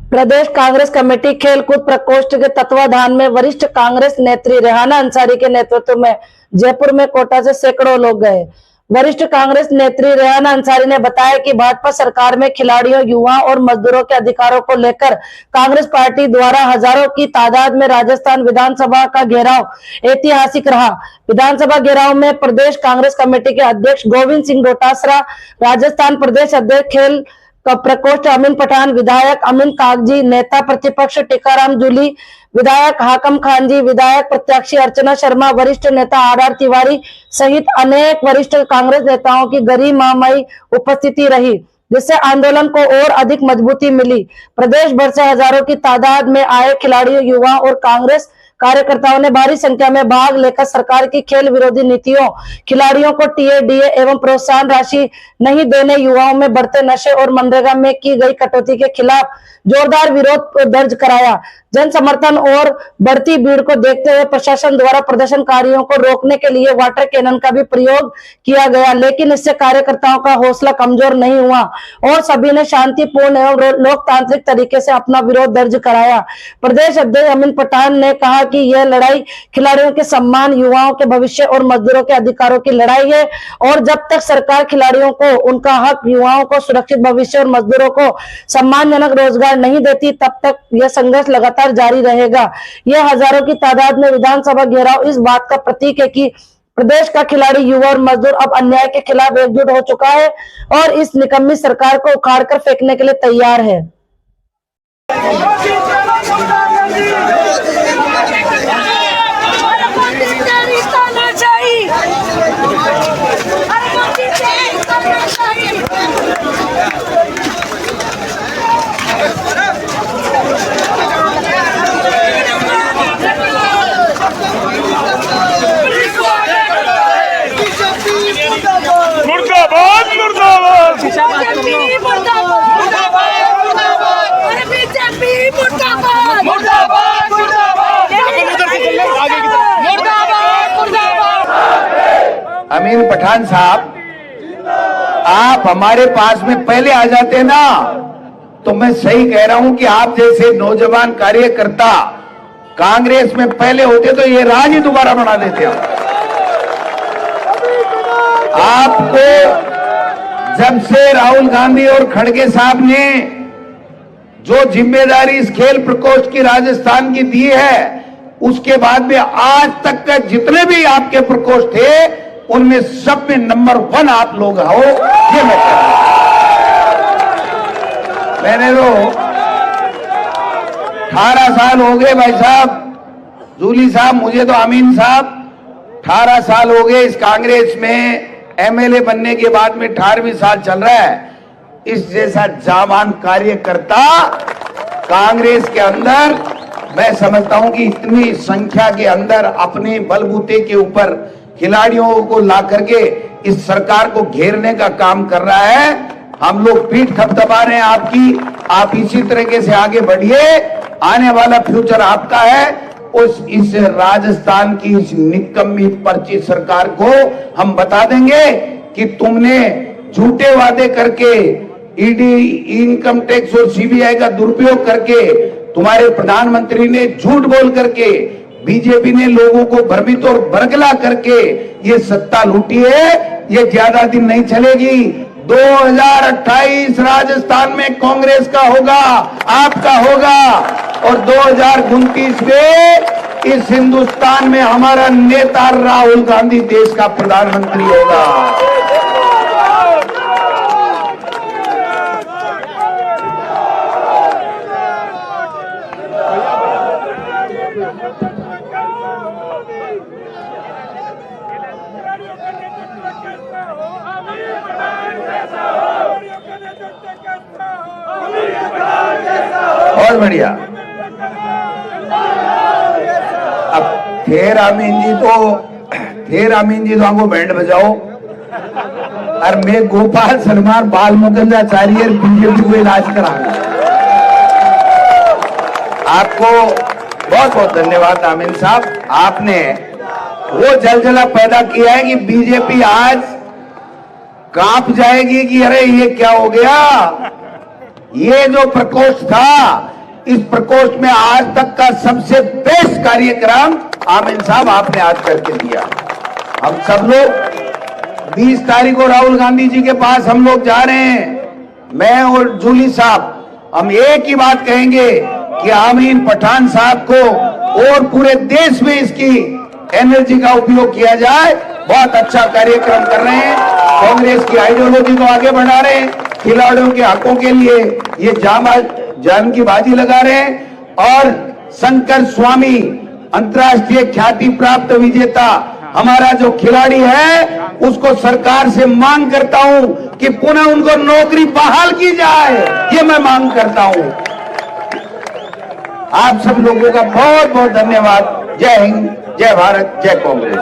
प्रदेश Congress committee खेलकूद प्रकोष्ठ के तत्वाधान में वरिष्ठ कांग्रेस नेत्री रेहाना अंसारी के नेतृत्व में जयपुर में कोटा से सैकड़ों लोग गए। वरिष्ठ कांग्रेस नेत्री रेहाना अंसारी ने बताया कि भाजपा सरकार में खिलाड़ियों, युवाओं और मजदूरों के अधिकारों को लेकर कांग्रेस पार्टी द्वारा हजारों की तादाद में राजस्थान विधानसभा का घेराव ऐतिहासिक रहा। विधानसभा घेराव में प्रदेश कांग्रेस कमेटी के अध्यक्ष गोविंद सिंह डोटासरा, राजस्थान प्रदेश अध्यक्ष खेल प्रकोष्ठ अमीन पठान, विधायक अमीन कागजी, नेता प्रतिपक्ष टीकाराम जूली, विधायक हाकम खान जी, विधायक प्रत्याशी अर्चना शर्मा, वरिष्ठ नेता आर तिवारी सहित अनेक वरिष्ठ कांग्रेस नेताओं की गरिमामयी उपस्थिति रही, जिससे आंदोलन को और अधिक मजबूती मिली। प्रदेश भर से हजारों की तादाद में आए खिलाड़ियों, युवाओं और कांग्रेस कार्यकर्ताओं ने भारी संख्या में भाग लेकर सरकार की खेल विरोधी नीतियों, खिलाड़ियों को टीए, डीए एवं प्रोत्साहन राशि नहीं देने, युवाओं में बढ़ते नशे और मनरेगा में की गई कटौती के खिलाफ जोरदार विरोध दर्ज कराया। जन समर्थन और बढ़ती भीड़ को देखते हुए प्रशासन द्वारा प्रदर्शनकारियों को रोकने के लिए वाटर कैनन का भी प्रयोग किया गया, लेकिन इससे कार्यकर्ताओं का हौसला कमजोर नहीं हुआ और सभी ने शांतिपूर्ण एवं लोकतांत्रिक तरीके से अपना विरोध दर्ज कराया। प्रदेश अध्यक्ष अमीन पठान ने कहा कि यह लड़ाई खिलाड़ियों के सम्मान, युवाओं के भविष्य और मजदूरों के अधिकारों की लड़ाई है और जब तक सरकार खिलाड़ियों को उनका हक, युवाओं को सुरक्षित भविष्य और मजदूरों को सम्मानजनक रोजगार नहीं देती, तब तक यह संघर्ष लगातार जारी रहेगा। यह हजारों की तादाद में विधानसभा घेराव इस बात का प्रतीक है कि प्रदेश का खिलाड़ी, युवा और मजदूर अब अन्याय के खिलाफ एकजुट हो चुका है और इस निकम्मी सरकार को उखाड़कर फेंकने के लिए तैयार है। अमीन पठान साहब, आप हमारे पास में पहले आ जाते ना तो मैं सही कह रहा हूं कि आप जैसे नौजवान कार्यकर्ता कांग्रेस में पहले होते तो ये राज ही दोबारा बना देते। आपको जब से राहुल गांधी और खड़गे साहब ने जो जिम्मेदारी इस खेल प्रकोष्ठ की राजस्थान की दी है, उसके बाद में आज तक का जितने भी आपके प्रकोष्ठ थे उनमें सब में नंबर 1 आप लोग हो, ये मैं कह रहा हूं। मैंने तो 18 साल हो गए भाई साहब, जूली साहब, मुझे तो अमीन साहब 18 साल हो गए इस कांग्रेस में, एमएलए बनने के बाद में 18वीं साल चल रहा है। इस जैसा जाबान कार्यकर्ता कांग्रेस के अंदर मैं समझता हूं कि इतनी संख्या के अंदर अपने बलबूते के ऊपर खिलाड़ियों को ला करके इस सरकार को घेरने का काम कर रहा है। हम लोग पीठ थपथपा रहे हैं आपकी, आप इसी तरीके से आगे बढ़िए, आने वाला फ्यूचर आपका है। इस राजस्थान की इस निकम्मी पर्ची सरकार को हम बता देंगे कि तुमने झूठे वादे करके ईडी, इनकम टैक्स और सीबीआई का दुरुपयोग करके, तुम्हारे प्रधानमंत्री ने झूठ बोल करके, बीजेपी ने लोगों को भ्रमित और बरगला करके ये सत्ता लूटी है। ये ज्यादा दिन नहीं चलेगी। 2028 राजस्थान में कांग्रेस का होगा, आपका होगा और 2029 में इस हिंदुस्तान में हमारा नेता राहुल गांधी देश का प्रधानमंत्री होगा। बहुत बढ़िया। अब फिर अमीन जी तो हमको बैंड बजाओ और मैं गोपाल सलमान बाल मुकुंदाचार्य बीजेपी को इलाज कराऊंगा। आपको बहुत बहुत धन्यवाद अमीन साहब, आपने वो जलजला पैदा किया है कि बीजेपी आज कांप जाएगी कि अरे ये क्या हो गया। ये जो प्रकोष्ठ था इस प्रकोष्ठ में आज तक का सबसे बेस्ट कार्यक्रम आमिन साहब आपने आज करके दिया। हम सब लोग 20 तारीख को राहुल गांधी जी के पास हम लोग जा रहे हैं, मैं और जूली साहब, हम एक ही बात कहेंगे कि आमीन पठान साहब को और पूरे देश में इसकी एनर्जी का उपयोग किया जाए। बहुत अच्छा कार्यक्रम कर रहे हैं, कांग्रेस की आइडियोलॉजी को आगे बढ़ा रहे हैं, खिलाड़ियों के हकों के लिए ये जान की बाजी लगा रहे हैं। और शंकर स्वामी अंतर्राष्ट्रीय ख्याति प्राप्त विजेता हमारा जो खिलाड़ी है, उसको सरकार से मांग करता हूं कि पुनः उनको नौकरी बहाल की जाए, ये मैं मांग करता हूं। आप सब लोगों का बहुत बहुत धन्यवाद। जय हिंद, जय भारत, जय कांग्रेस।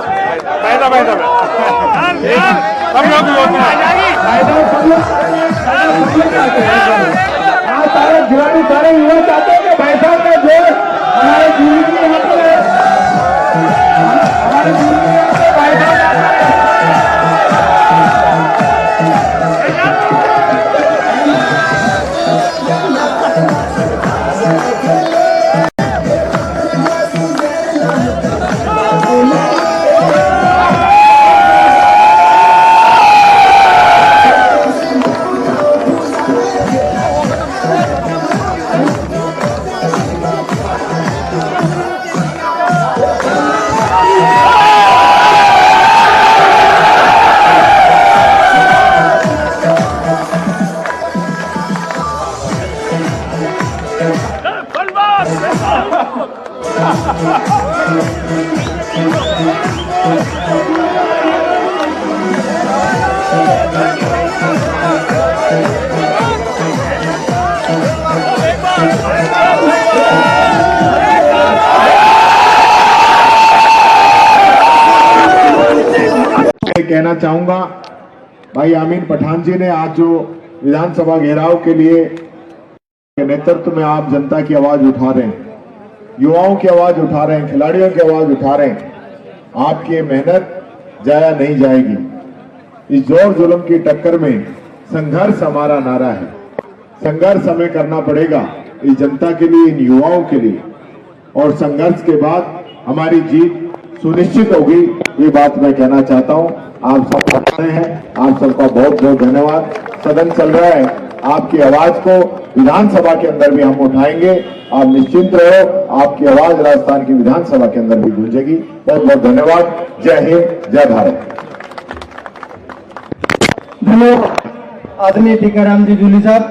सारे खिलाड़ी, सारे युवा चाहते हैं कि भाई साहब का जोर हमारे दिल्ली की यहाँ पर है, हमारे दिल्ली के यहाँ पे भाई साहब कहना चाहूंगा, भाई आमीन पठान जी ने आज जो विधानसभा घेराव के लिए नेतृत्व में आप जनता की आवाज उठा रहे हैं, युवाओं की आवाज उठा रहे हैं, खिलाड़ियों की आवाज उठा रहे हैं, आपकी मेहनत जाया नहीं जाएगी। इस जोर जुल्म की टक्कर में संघर्ष हमारा नारा है, संघर्ष हमें करना पड़ेगा इस जनता के लिए, इन युवाओं के लिए, और संघर्ष के बाद हमारी जीत सुनिश्चित होगी, ये बात मैं कहना चाहता हूं। आप सब पढ़ हैं, आप सबका बहुत बहुत धन्यवाद। सदन चल रहा है, आपकी आवाज को विधानसभा के अंदर भी हम उठाएंगे, आप निश्चिंत रहो, आपकी आवाज राजस्थान की विधानसभा के अंदर भी गूंजेगी। बहुत बहुत धन्यवाद। जय हिंद, जय भारत। धन्यवाद आदरणीय टीकाराम जी जूली साहब।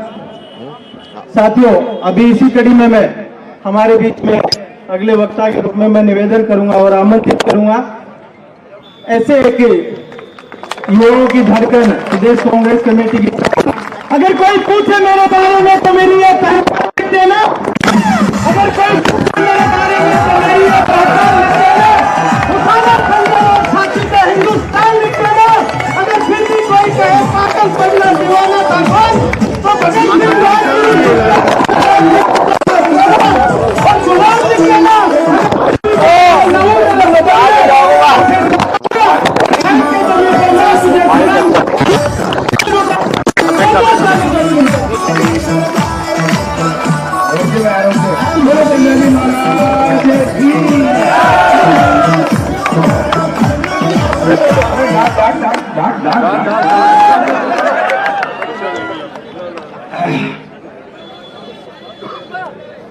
साथियों, अभी इसी कड़ी में मैं हमारे बीच में अगले वक्ता के रूप में मैं निवेदन करूंगा और आमंत्रित करूंगा ऐसे एक युवाओं की धड़कन प्रदेश कांग्रेस कमेटी की। अगर कोई पूछे मेरे बारे में तो मेरी ये पहचान लिख देना, अगर कोई पूछे मेरे बारे में तो मेरी ये पहचान लिख देना, उठाना खंडा और छाती का हिंदुस्तान लिख देना। अगर फिर भी कोई कहे पागल पगला दीवाना था कौन, तो भगत सिंह और जुबान लिख देना।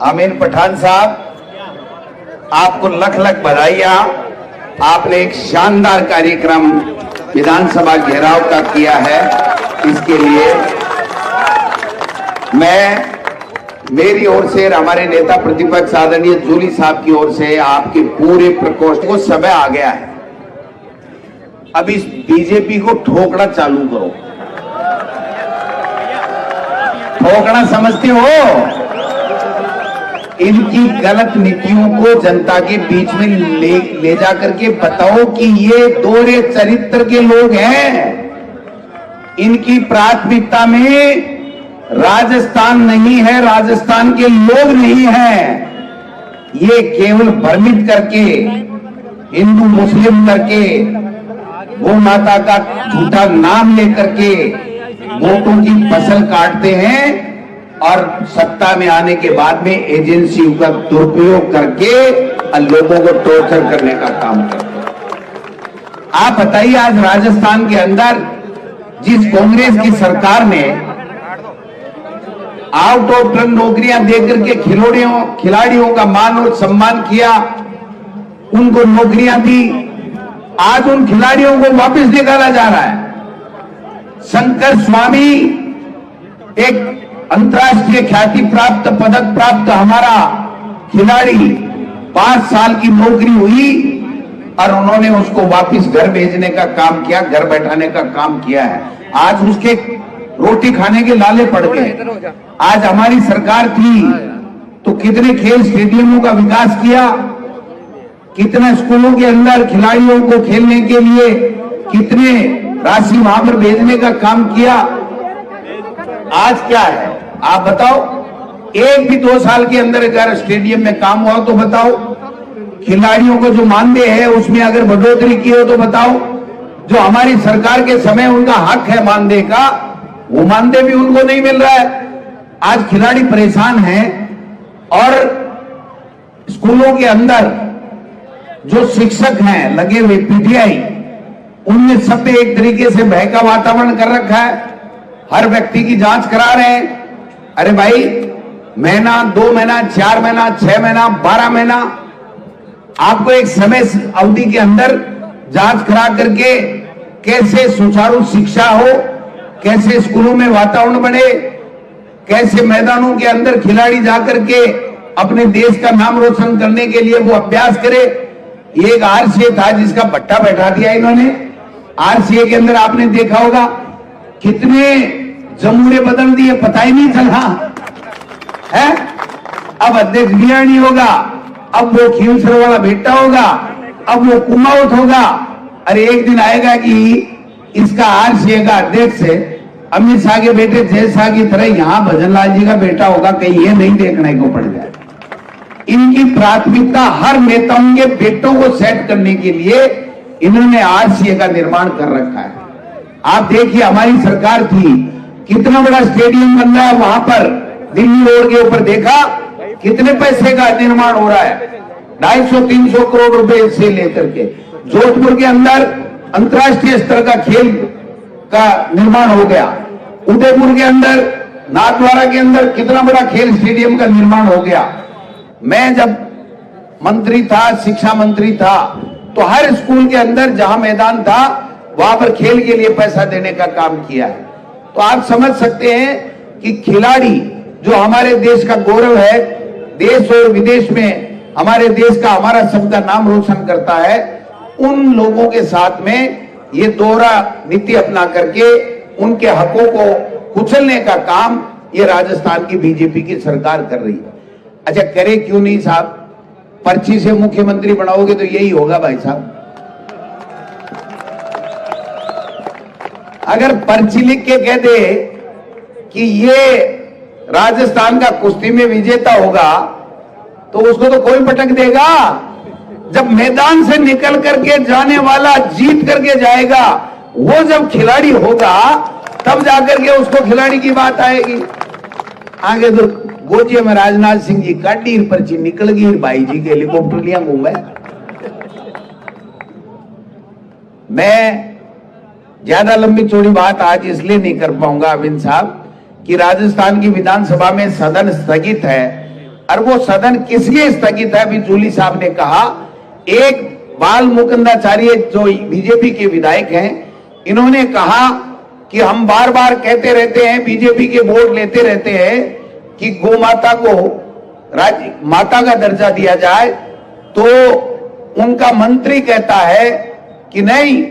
आमीन पठान साहब, आपको लख लख बधाइयां। आपने एक शानदार कार्यक्रम विधानसभा घेराव का किया है, इसके लिए मैं मेरी ओर से, हमारे नेता प्रतिपक्ष आदरणीय जूली साहब की ओर से आपके पूरे प्रकोष्ठ को समय आ गया है। अब इस बीजेपी को ठोकना चालू करो। ठोकना समझते हो? इनकी गलत नीतियों को जनता के बीच में ले जा करके बताओ कि ये दोहरे चरित्र के लोग हैं। इनकी प्राथमिकता में राजस्थान नहीं है, राजस्थान के लोग नहीं हैं। ये केवल भ्रमित करके, हिंदू मुस्लिम करके, गौ माता का झूठा नाम लेकर के वोटों की फसल काटते हैं और सत्ता में आने के बाद में एजेंसियों का दुरुपयोग करके लोगों को टॉर्चर करने का काम करते हैं। आप बताइए, आज राजस्थान के अंदर जिस कांग्रेस की सरकार ने आउट ऑफ टर्न नौकरियां देकर के खिलाड़ियों का मान और सम्मान किया, उनको नौकरियां दी, आज उन खिलाड़ियों को वापस निकाला जा रहा है। शंकर स्वामी एक अंतर्राष्ट्रीय ख्याति प्राप्त, पदक प्राप्त हमारा खिलाड़ी, 5 साल की नौकरी हुई और उन्होंने उसको वापस घर भेजने का काम किया, घर बैठाने का काम किया है। आज उसके रोटी खाने के लाले पड़ गए। आज हमारी सरकार थी तो कितने खेल स्टेडियमों का विकास किया, कितने स्कूलों के अंदर खिलाड़ियों को खेलने के लिए कितने राशि वहां पर भेजने का काम किया। आज क्या है आप बताओ? एक भी 2 साल के अंदर अगर स्टेडियम में काम हुआ तो बताओ, खिलाड़ियों को जो मानदेय है उसमें अगर बढ़ोतरी की हो तो बताओ, जो हमारी सरकार के समय उनका हक है मानदेय का, वो मानदेय भी उनको नहीं मिल रहा है। आज खिलाड़ी परेशान हैं और स्कूलों के अंदर जो शिक्षक हैं लगे हुए पीटीआई, उनने सब एक तरीके से भय का वातावरण कर रखा है। हर व्यक्ति की जांच करा रहे हैं। अरे भाई, महीना, 2 महीना, 4 महीना, 6 महीना, 12 महीना, आपको एक समय अवधि के अंदर जांच करा करके कैसे सुचारू शिक्षा हो, कैसे स्कूलों में वातावरण बने, कैसे मैदानों के अंदर खिलाड़ी जाकर के अपने देश का नाम रोशन करने के लिए वो अभ्यास करे। ये एक आरसीए था जिसका भट्टा बैठा दिया इन्होंने। आरसीए के अंदर आपने देखा होगा कितने जमूरे बदल दिए, पता ही नहीं चला है। अब अध्यक्ष बियाणी होगा, अब वो खींचर वाला बेटा होगा, अब वो कुमाऊत होगा। अरे एक दिन आएगा कि इसका आरसीए का अध्यक्ष अमित शाह के बेटे जय शाह की तरह यहां भजनलाल जी का बेटा होगा, कहीं ये नहीं देखने को पड़ जाए। इनकी प्राथमिकता हर नेताओं के बेटों को सेट करने के लिए इन्होंने आरसीए का निर्माण कर रखा है। आप देखिए, हमारी सरकार थी, कितना बड़ा स्टेडियम बन रहा है वहां पर, दिल्ली रोड के ऊपर देखा कितने पैसे का निर्माण हो रहा है, 250-300 करोड़ रुपए से लेकर के। जोधपुर के अंदर अंतर्राष्ट्रीय स्तर का खेल का निर्माण हो गया। उदयपुर के अंदर, नाथद्वारा के अंदर कितना बड़ा खेल स्टेडियम का निर्माण हो गया। मैं जब मंत्री था, शिक्षा मंत्री था, तो हर स्कूल के अंदर जहां मैदान था वहां पर खेल के लिए पैसा देने का काम किया है। तो आप समझ सकते हैं कि खिलाड़ी जो हमारे देश का गौरव है, देश और विदेश में हमारे देश का, हमारा सबका नाम रोशन करता है, उन लोगों के साथ में ये दोहरा नीति अपना करके उनके हकों को कुचलने का काम ये राजस्थान की बीजेपी की सरकार कर रही है। अच्छा, करे क्यों नहीं साहब? पर्ची से मुख्यमंत्री बनाओगे तो यही होगा भाई साहब। अगर पर्ची लिख के कह दे कि ये राजस्थान का कुश्ती में विजेता होगा तो उसको तो कोई पटक देगा। जब मैदान से निकल करके जाने वाला जीत करके जाएगा, वो जब खिलाड़ी होगा तब जाकर के उसको खिलाड़ी की बात आएगी। आगे तो गोजिया में राजनाथ सिंह जी का डीर पर्ची निकल गई, भाई जी के हेलीकॉप्टर लिया घूमे। मैं ज्यादा लंबी चौड़ी बात आज इसलिए नहीं कर पाऊंगा अरविंद साहब कि राजस्थान की विधानसभा में सदन स्थगित है, और वो सदन किस लिए स्थगित है? अभी जूली साहब ने कहा, एक बाल मुकुंदाचार्य जो बीजेपी के विधायक हैं, इन्होंने कहा कि हम बार बार कहते रहते हैं, बीजेपी के वोट लेते रहते हैं कि गौ माता को राज्य माता का दर्जा दिया जाए, तो उनका मंत्री कहता है कि नहीं,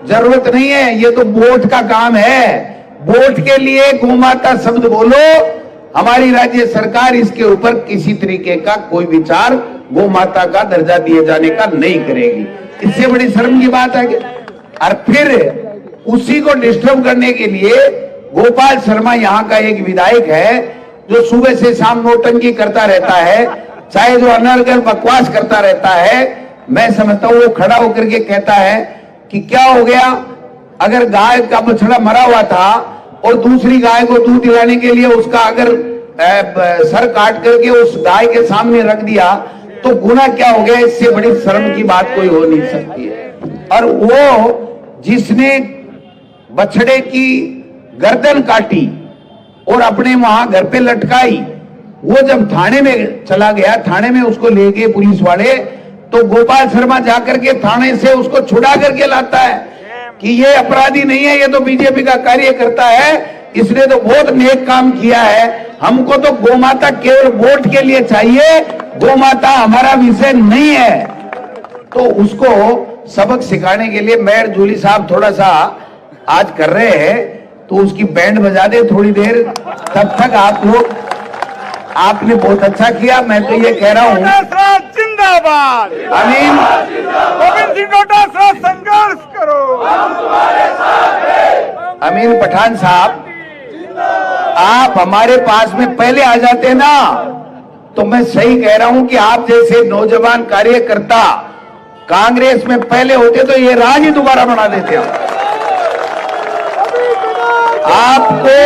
जरूरत नहीं है, ये तो वोट का काम है, वोट के लिए गौ माता शब्द बोलो। हमारी राज्य सरकार इसके ऊपर किसी तरीके का कोई विचार गौ माता का दर्जा दिए जाने का नहीं करेगी। इससे बड़ी शर्म की बात है। और फिर उसी को डिस्टर्ब करने के लिए गोपाल शर्मा यहाँ का एक विधायक है जो सुबह से शाम नौटंकी करता रहता है, चाहे जो अनर्गल बकवास करता रहता है। मैं समझता हूं वो खड़ा होकर के कहता है कि क्या हो गया, अगर गाय का बछड़ा मरा हुआ था और दूसरी गाय को दूध दिलाने के लिए उसका अगर सर काट करके उस गाय के सामने रख दिया तो गुनाह क्या हो गया? इससे बड़ी शर्म की बात कोई हो नहीं सकती है। और वो जिसने बछड़े की गर्दन काटी और अपने वहां घर पे लटकाई, वो जब थाने में चला गया, थाने में उसको ले गए पुलिस वाले, तो गोपाल शर्मा जाकर के थाने से उसको छुड़ा करके लाता है कि ये अपराधी नहीं है, ये तो बीजेपी का कार्यकर्ता है, इसने तो बहुत नेक काम किया है, हमको तो गोमाता केवल वोट के लिए चाहिए, गोमाता हमारा विषय नहीं है। तो उसको सबक सिखाने के लिए मेयर जूली साहब थोड़ा सा आज कर रहे हैं, तो उसकी बैंड बजा दे थोड़ी देर, तब तक आप लोग, आपने बहुत अच्छा किया। मैं तो ये कह रहा हूँ जिंदाबाद, अमीन गोविंद सिंह डोटासरा संघर्ष करो। अमीन पठान साहब, आप हमारे पास में पहले आ जाते ना, तो मैं सही कह रहा हूं कि आप जैसे नौजवान कार्यकर्ता कांग्रेस में पहले होते तो ये राज ही दोबारा बना देते हम। आपको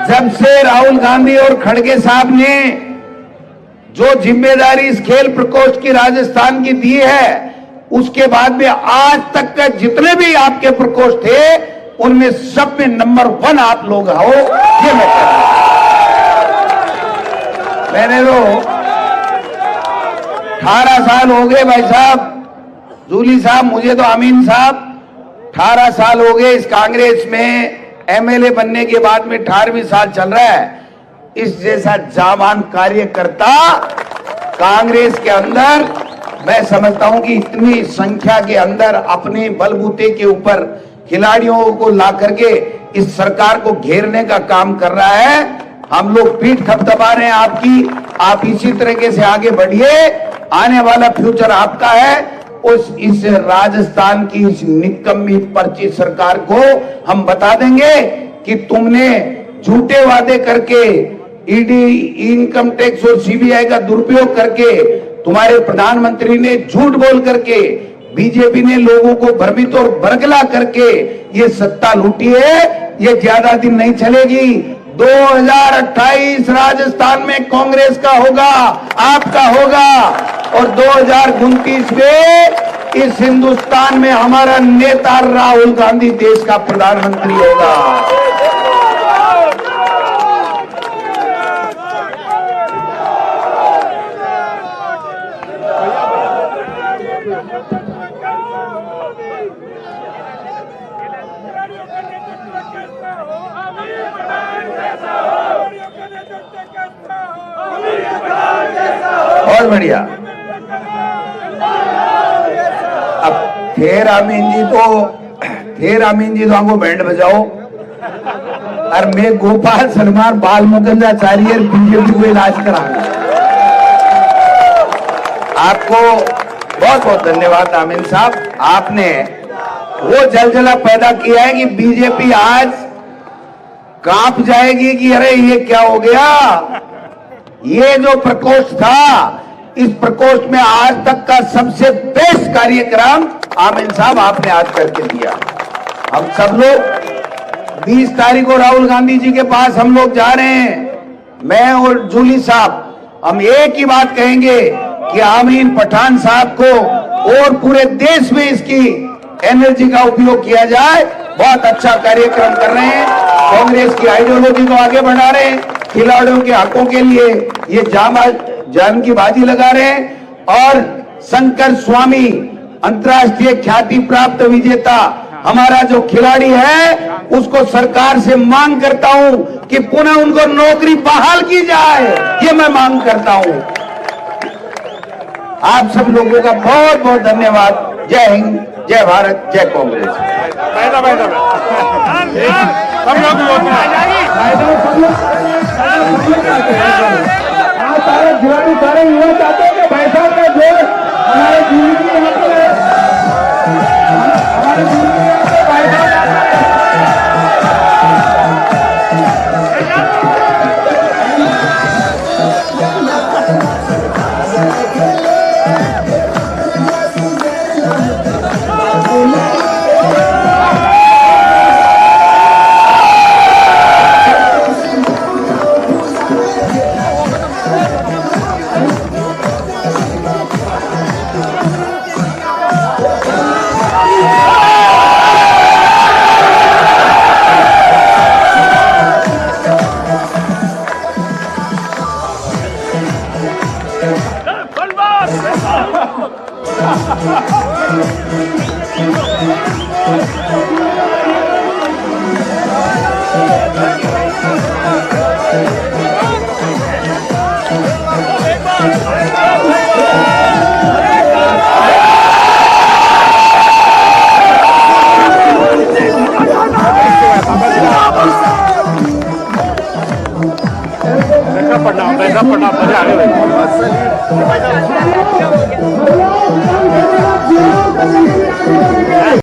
जब से राहुल गांधी और खड़गे साहब ने जो जिम्मेदारी इस खेल प्रकोष्ठ की राजस्थान की दी है, उसके बाद में आज तक का जितने भी आपके प्रकोष्ठ थे, उनमें सब में नंबर 1 आप लोग हो, ये मैं कह रहा हूं। मैंने तो 18 साल हो गए भाई साहब, जूली साहब, मुझे तो अमीन साहब 18 साल हो गए इस कांग्रेस में, एमएलए बनने के बाद में 18वीं साल चल रहा है। इस जैसा जाबान कार्यकर्ता कांग्रेस के अंदर, मैं समझता हूं कि इतनी संख्या के अंदर अपने बलबूते के ऊपर खिलाड़ियों को ला करके इस सरकार को घेरने का काम कर रहा है। हम लोग पीठ थपथपा रहे हैं आपकी, आप इसी तरीके से आगे बढ़िए, आने वाला फ्यूचर आपका है। इस राजस्थान की इस निकम्मी पर्ची सरकार को हम बता देंगे कि तुमने झूठे वादे करके, ईडी, इनकम टैक्स और सीबीआई का दुरुपयोग करके, तुम्हारे प्रधानमंत्री ने झूठ बोल करके, बीजेपी ने लोगों को भ्रमित और बरगला करके ये सत्ता लूटी है। ये ज्यादा दिन नहीं चलेगी। 2028 राजस्थान में कांग्रेस का होगा, आपका होगा, और 2029 में इस हिंदुस्तान में हमारा नेता राहुल गांधी देश का प्रधानमंत्री होगा। बहुत बढ़िया। अब फिर अमीन जी तो हमको बैंड बजाओ, और मैं गोपाल सलमान बाल मुकुंदाचार्य बीजेपी को इलाज कराऊंगा। आपको बहुत बहुत धन्यवाद अमीन साहब, आपने वो जलजला पैदा किया है कि बीजेपी आज कांप जाएगी कि अरे ये क्या हो गया। ये जो प्रकोष्ठ था, इस प्रकोष्ठ में आज तक का सबसे बेस्ट कार्यक्रम आमिन साहब आपने आज करके दिया। हम सब लोग 20 तारीख को राहुल गांधी जी के पास हम लोग जा रहे हैं। मैं और जूली साहब हम एक ही बात कहेंगे कि आमीन पठान साहब को और पूरे देश में इसकी एनर्जी का उपयोग किया जाए। बहुत अच्छा कार्यक्रम कर रहे हैं, कांग्रेस की आइडियोलॉजी को आगे बढ़ा रहे हैं, खिलाड़ियों के हकों के लिए ये जान की बाजी लगा रहे हैं। और शंकर स्वामी अंतर्राष्ट्रीय ख्याति प्राप्त विजेता हमारा जो खिलाड़ी है, उसको सरकार से मांग करता हूं कि पुनः उनको नौकरी बहाल की जाए, ये मैं मांग करता हूं। आप सब लोगों का बहुत बहुत धन्यवाद। जय हिंद, जय भारत, जय कांग्रेस। सारे युवा चाहते हैं कि भाई साहब का जो हमारे जीवन में पैसा पड़ना मजा आ गया।